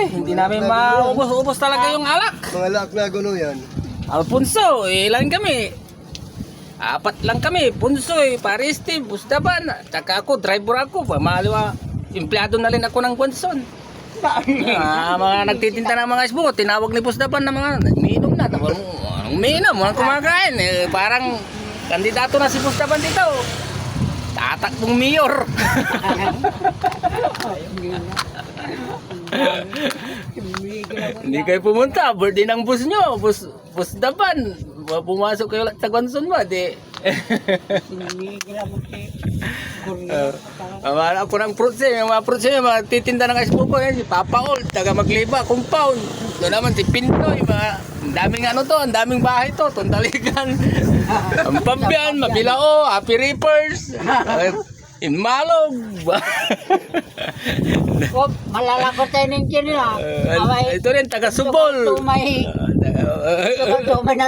Hindi namin maubos-ubos talaga yung alak. Mga alak na guno yan. Alfonso, ilan kami? 4 lang kami. Punsoy, Pariste, Busdaban. Tsaka ako, driver ako. Pamaliwa, empleyado na rin ako ng Guanson. Mga nagtitinda ng mga isbo, tinawag ni Busdaban na mga umiinom na. Umiinom, mga kumakain. Parang kandidato na si Busdaban dito. Tatakbong mayor. Hindi kayo pumunta, birthday ng bus nyo, bus Daban. Pumasok kayo sa Guanson ba? Di. Ako ng fruits yung mga fruits yung mga titinda ng ice po yan, si Papa Old, taga Magliba, compound. Doon naman si Pintoy, ang daming ano to, ang daming bahay to, Tondaligan. Ang Pambian, Mabilao, Happy Reapers. Inmalog. Malalakot tayo ng dyan nila. Ito rin, taga Subol. Tumay. Tumay na